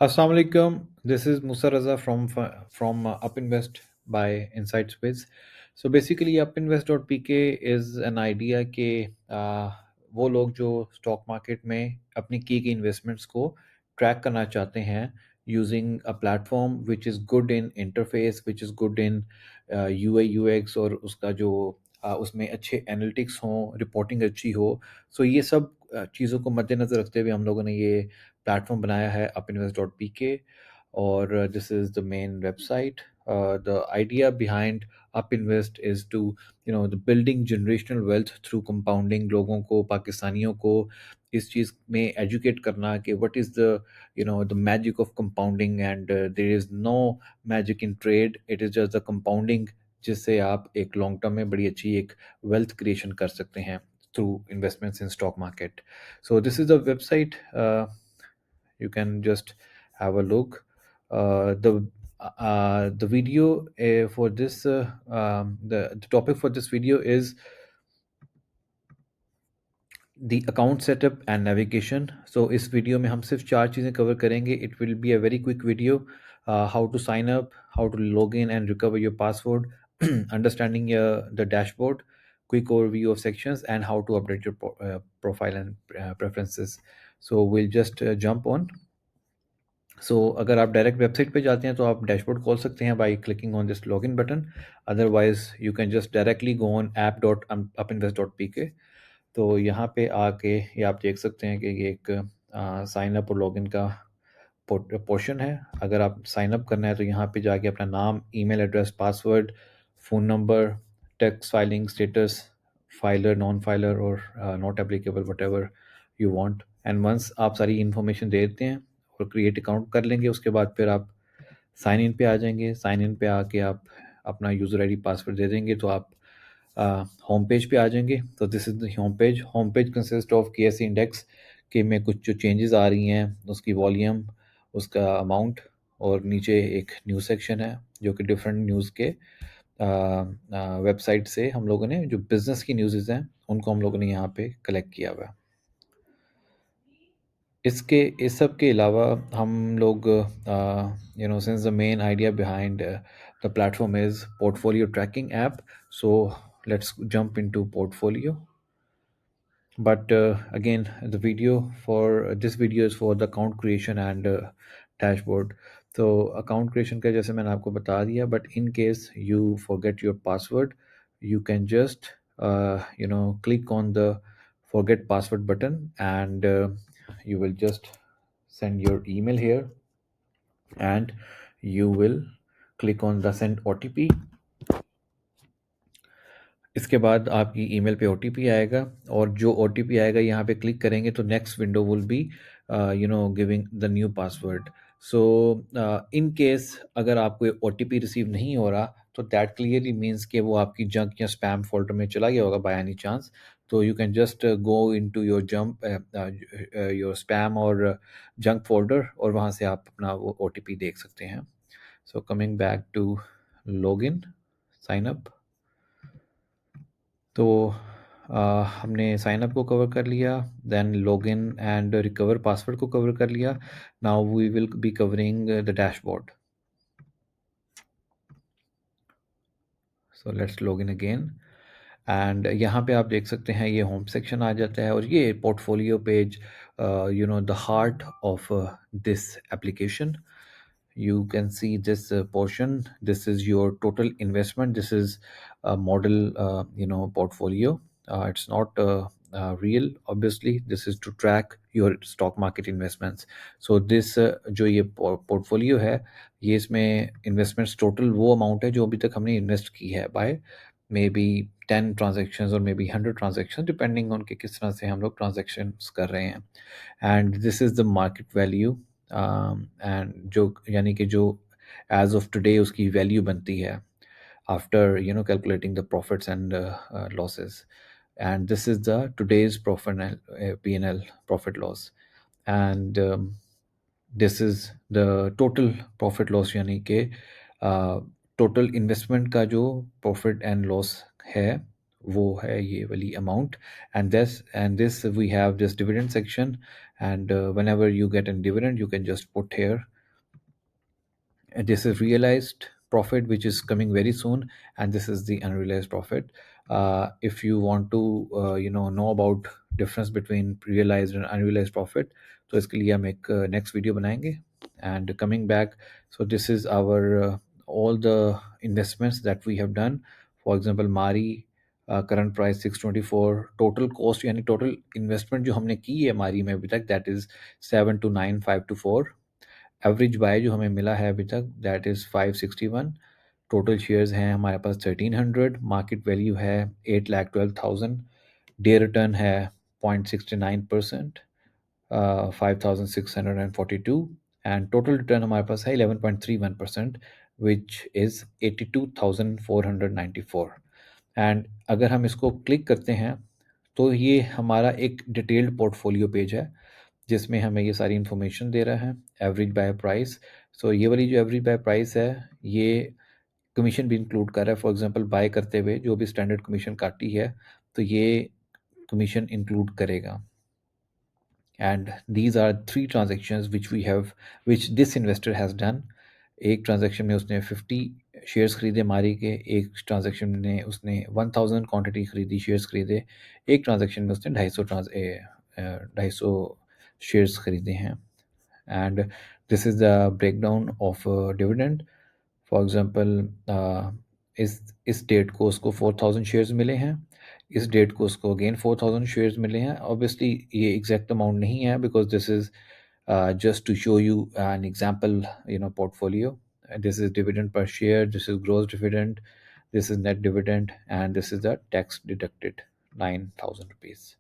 Assalamu alaikum. This is Musa Raza from Upinvest by Insight Space. So basically, upinvest.pk is an idea कि वो लोग जो stock market में अपनी की इन्वेस्टमेंट्स को ट्रैक करना चाहते हैं using a platform which is good in interface, which is good in UI UX और उसका जो उसमें अच्छे एनालिटिक्स हों, रिपोर्टिंग अच्छी हो। सो ये सब चीज़ों को मद्देनज़र रखते हुए हम लोगों ने ये प्लेटफॉर्म बनाया है upinvest.pk और this is the main website. The idea behind Upinvest is to the building generational wealth through compounding, लोगों को, पाकिस्तानियों को इस चीज़ में एजुकेट करना कि what is the magic of compounding, and there is no magic in trade, it is just the compounding जिससे आप एक लॉन्ग टर्म में बड़ी अच्छी एक वेल्थ क्रिएशन कर सकते हैं through investments in stock market. So this is the website. You can just have a look. The video for this the topic for this video is the account setup and navigation. So इस video में हम सिर्फ चार चीज़ें cover करेंगे. It will be a very quick video. How to sign up, how to log in and recover your password, understanding the dashboard, quick overview of sections, and how to update your profile and preferences. So we'll just jump on. सो अगर आप direct website पे जाते हैं तो आप dashboard खोल सकते हैं by clicking on this login button. Otherwise you can just directly go on app.upinvest.pk. तो यहाँ पे आके ये आप देख सकते हैं कि ये एक साइन अप और लॉगिन का पोर्शन है. अगर आप साइन अप करना है तो यहाँ पे जाके अपना नाम, email address, password, phone number, tax filing status, filer, non filer और not applicable, whatever you want. And once आप सारी इन्फॉर्मेशन दे देते हैं और क्रिएट अकाउंट कर लेंगे, उसके बाद फिर आप साइन इन पे आ जाएंगे. साइन इन पे आके आप अपना यूज़र आईडी पासवर्ड दे देंगे तो आप होम पेज पे आ जाएंगे. तो this is the home page. Home page consist of के एस इंडेक्स के में कुछ जो चेंजेस आ रही हैं, उसकी वॉल्यूम, उसका अमाउंट, और नीचे एक न्यूज़ सेक्शन है जो कि डिफरेंट न्यूज़ के वेबसाइट से हम लोगों ने जो बिज़नेस की न्यूज़ हैं उनको हम लोगों ने यहाँ पे कलेक्ट किया हुआ है. इसके इस सब के अलावा हम लोग since the main idea behind the platform is portfolio tracking app. So let's jump into portfolio. But again, the video for this video is for the account creation and dashboard. So account creation का जैसे मैंने आपको बता दिया, but in case you forget your password, you can just click on the forget password button, and you will just send your email here, and you will click on the send OTP. इसके बाद आपकी email पे OTP आएगा, और जो OTP आएगा यहाँ पे क्लिक करेंगे तो next window will be giving the new password. So in case अगर आपको ओटीपी रिसीव नहीं हो रहा तो दैट क्लियरली मीन्स कि वो आपकी जंक या स्पैम फोल्डर में चला गया होगा बाय एनी चांस. तो you can just go into your your spam और जंक फोल्डर, और वहाँ से आप अपना वो ओटीपी देख सकते हैं. So coming back to login, sign up. तो हमने साइन अप को कवर कर लिया, then login and recover password को कवर कर लिया. Now we will be covering the dashboard. So let's login again, and यहाँ पे आप देख सकते हैं ये होम सेक्शन आ जाता है, और ये portfolio page, the heart of this application. You can see this portion. This is your total investment. This is a model portfolio. It's not real, obviously. This is to track your stock market investments. So this जो ये portfolio है, ये इसमें investments total वो amount है जो अभी तक हमने invest की है by maybe 10 transactions or maybe 100 transactions, depending on कि किस तरह से हम लोग transactions कर रहे हैं. And this is the market value. And जो यानी कि जो एज ऑफ टुडे उसकी वैल्यू बनती है after calculating the profits and losses. And this is the today's profit P&L profit loss. And this is the total profit loss, यानी कि total investment का जो प्रॉफिट एंड लॉस है वो है ये वाली amount. And this we have this dividend section, and whenever you get a dividend you can just put here. And this is realized profit which is coming very soon, and this is the unrealized profit. If you want to know about difference between realized and unrealized profit, तो इसके लिए हम एक next video बनाएंगे. And coming back, so this is our all the investments that we have done. For example, Mari, current price 624, total cost यानी total investment जो हमने की है मारी में अभी तक, that is 729,524. एवरेज बाय जो हमें मिला है अभी तक, दैट इज़ 561. टोटल शेयर्स हैं हमारे पास 1300. मार्केट वैल्यू है 8,12,000. डे रिटर्न है 0.69%, 5,642. एंड टोटल रिटर्न हमारे पास है 11.31%, विच इज़ 82,494. एंड अगर हम इसको क्लिक करते हैं तो ये हमारा एक डिटेल्ड पोर्टफोलियो पेज है जिसमें हमें ये सारी इन्फॉर्मेशन दे रहा है. एवरेज बाय प्राइस, सो ये वाली जो एवरेज बाय प्राइस है ये कमीशन भी इंक्लूड कर रहा है. फॉर एग्जांपल बाय करते हुए जो भी स्टैंडर्ड कमीशन काटी है तो ये कमीशन इंक्लूड करेगा. And these are 3 transactions which this investor has done. एक ट्रांजेक्शन में उसने 50 शेयर्स खरीदे मारी के, एक ट्रांजेक्शन में उसने 1000 क्वांटिटी खरीदी, शेयर्स खरीदे, एक ट्रांजेक्शन में उसने 250 शेयर्स खरीदे हैं. And this is the breakdown of dividend. For example, इस डेट को उसको 4000 शेयर्स मिले हैं, इस डेट को उसको अगेन 4000 शेयर्स मिले हैं. ऑब्वियसली ये एग्जैक्ट अमाउंट नहीं है because this is just to show you an example, portfolio. This is dividend per share, this is gross dividend, this is net dividend, and this is the tax deducted 9,000 rupees.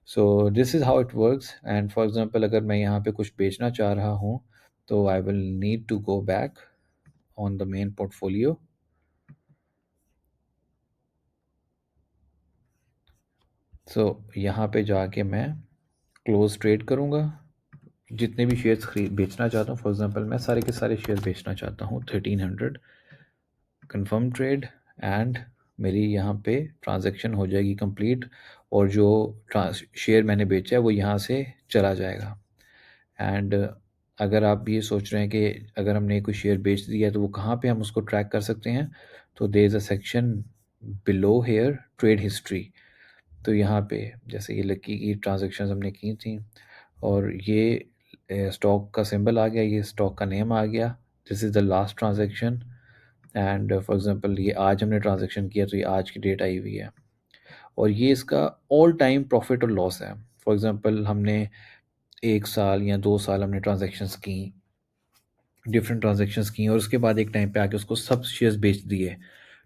So this is how it works. And for example, अगर मैं यहाँ पे कुछ बेचना चाह रहा हूँ तो I will need to go back on the main portfolio. So यहाँ पे जाके मैं क्लोज ट्रेड करूँगा. जितने भी शेयर्स खरीद बेचना चाहता हूँ, फॉर एग्जांपल मैं सारे के सारे शेयर बेचना चाहता हूँ 1300, कंफर्म ट्रेड, एंड मेरी यहाँ पे ट्रांजैक्शन हो जाएगी कंप्लीट, और जो शेयर मैंने बेचा है वो यहाँ से चला जाएगा. एंड अगर आप ये सोच रहे हैं कि अगर हमने कोई शेयर बेच दिया है तो वो कहाँ पे हम उसको ट्रैक कर सकते हैं, तो there is a section below here trade history. तो यहाँ पे जैसे ये लकी की ट्रांजैक्शंस हमने की थी और ये स्टॉक का सिंबल आ गया, ये स्टॉक का नेम आ गया, this is the last transaction. And for example ये आज हमने ट्रांजैक्शन किया तो ये आज की डेट आई हुई है, और ये इसका ऑल टाइम प्रॉफिट और लॉस है. फॉर एग्जांपल हमने 1 साल या 2 साल हमने ट्रांजैक्शंस की, डिफरेंट ट्रांजैक्शंस की, और उसके बाद एक टाइम पे आके उसको सब शेयर्स बेच दिए,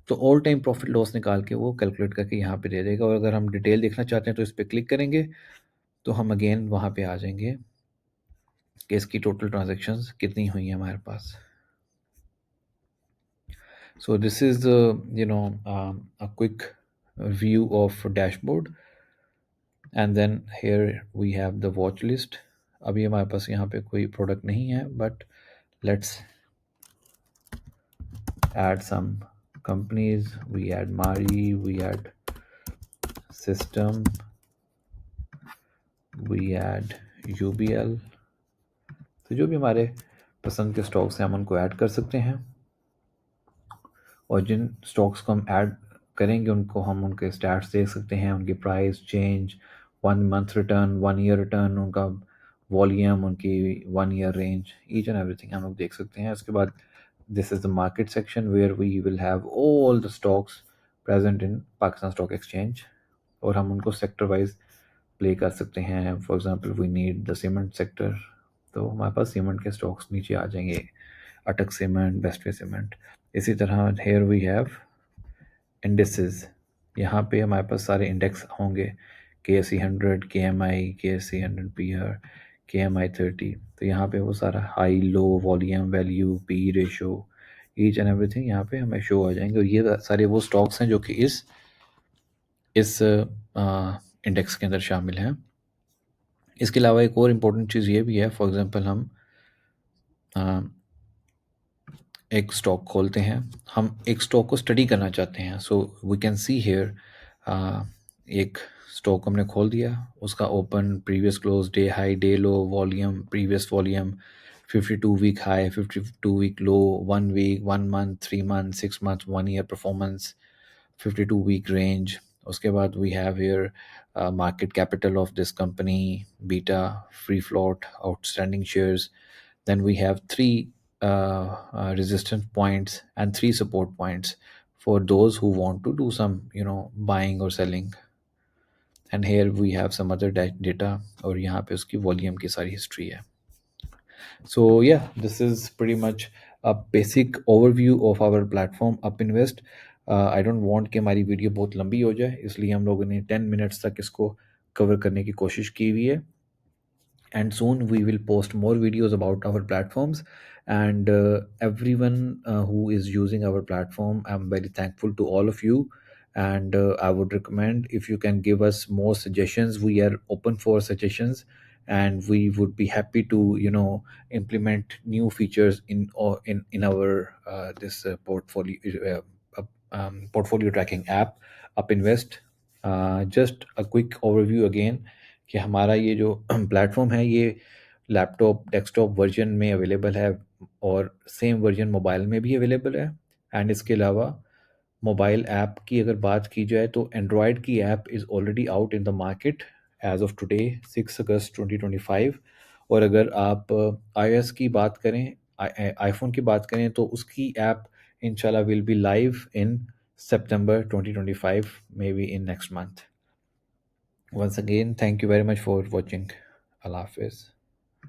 तो ऑल टाइम प्रॉफिट लॉस निकाल के वो कैलकुलेट करके यहाँ पे दे देगा. और अगर हम डिटेल देखना चाहते हैं तो इस पर क्लिक करेंगे तो हम अगेन वहाँ पे आ जाएंगे कि इसकी टोटल ट्रांजैक्शंस कितनी हुई हैं हमारे पास. So this is the a quick view of dashboard, and then here we have the watch list. अभी हमारे पास यहाँ पे कोई प्रोडक्ट नहीं है, but let's add some companies. We add Mari, we add System, we add UBL. तो जो भी हमारे पसंद के स्टॉक्स हैं हम उनको ऐड कर सकते हैं, और जिन स्टॉक्स को हम ऐड करेंगे उनको हम उनके स्टैट्स देख सकते हैं, उनकी price change, 1 month return, 1 year return, उनका वॉल्यूम, उनकी 1 year range, each and everything हम लोग देख सकते हैं. उसके बाद this is the market section where we will have all the stocks present in Pakistan stock exchange, और हम उनको सेक्टर वाइज प्ले कर सकते हैं. For example we need the cement sector, तो हमारे पास सीमेंट के स्टॉक्स नीचे आ जाएंगे, अटक सीमेंट, बेस्टवे सीमेंट. इसी तरह हेयर वी हैव इंडेक्सेस, यहाँ पे हमारे पास सारे इंडेक्स होंगे, KSE 100, KMI, KSE 100 PR, KMI 30. तो यहाँ पे वो सारा high, low, volume, value, P ratio, each and everything यहाँ पे हमें शो आ जाएंगे, और ये सारे वो स्टॉक्स हैं जो कि इस इंडेक्स के अंदर शामिल हैं. इसके अलावा एक और इम्पोर्टेंट चीज़ ये भी है, फॉर एग्जांपल हम एक स्टॉक खोलते हैं, हम एक स्टॉक को स्टडी करना चाहते हैं, so we can see here uh, एक स्टॉक हमने खोल दिया, उसका open, previous close, day high, day low, volume, previous volume, 52 week high, 52 week low, 1 week, 1 month, 3 month, 6 month, 1 year performance, 52 week range. उसके बाद we have here market capital of this company, beta, free float, outstanding shares. Then we have three resistance points and three support points for those who want to do some, buying or selling. And here we have some other data, और यहाँ पे उसकी volume की सारी history है. So yeah, this is pretty much a basic overview of our platform UpInvest. I don't want कि हमारी video बहुत लंबी हो जाए, इसलिए हम लोगों ने 10 मिनट्स तक इसको कवर करने की कोशिश की हुई है. And soon we will post more videos about our platforms, and everyone who is using our platform, I'm very thankful to all of you. And I would recommend, if you can give us more suggestions, we are open for suggestions, and we would be happy to implement new features in or in our this portfolio tracking app UpInvest. Just a quick overview again, कि हमारा ये जो platform है ये laptop desktop version में available है, और same version mobile में भी अवेलेबल है. एंड इसके अलावा मोबाइल ऐप की अगर बात की जाए तो एंड्रॉयड की app is already out in the market as of today 6 August 2025. और अगर आप iOS की बात करें, आईफोन की बात करें, तो उसकी ऐप इंशाल्लाह will be live in September 2025, maybe in next month. Once again, thank you very much for watching. Allah Hafiz.